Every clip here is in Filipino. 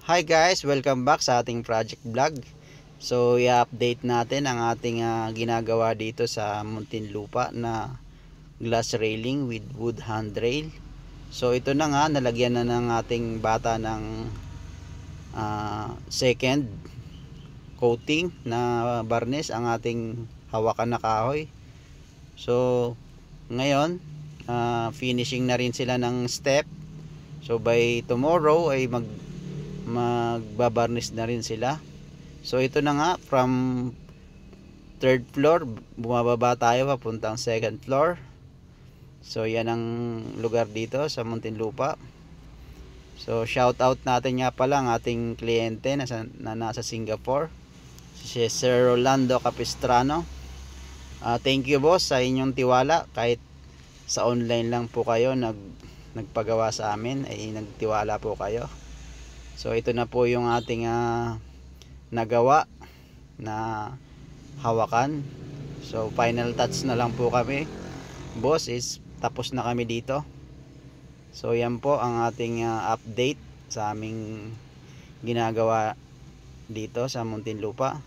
Hi guys, welcome back sa ating project vlog. So i-update natin ang ating ginagawa dito sa Muntinlupa na glass railing with wood handrail. So ito na nga, nalagyan na ng ating bata ng second coating na varnish ang ating hawakan na kahoy. So ngayon finishing na rin sila ng step. So by tomorrow ay magbabarnish na rin sila. So ito na nga, from third floor bumababa tayo papuntang second floor. So yan ang lugar dito sa Muntinlupa. So shout out natin nga pala ang ating kliyente na nasa Singapore, si Sir Rolando Capistrano. Thank you boss sa inyong tiwala. Kahit sa online lang po kayo nagpagawa sa amin, ay nagtiwala po kayo. So ito na po yung ating nagawa na hawakan. So final touch na lang po kami boss, is tapos na kami dito. So yan po ang ating update sa aming ginagawa dito sa Muntinlupa.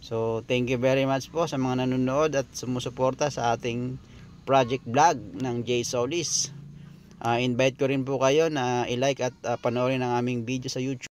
So thank you very much po sa mga nanonood at sumusuporta sa ating project vlog ng J Solis. Invite ko rin po kayo na i-like at panoorin ang aming video sa YouTube.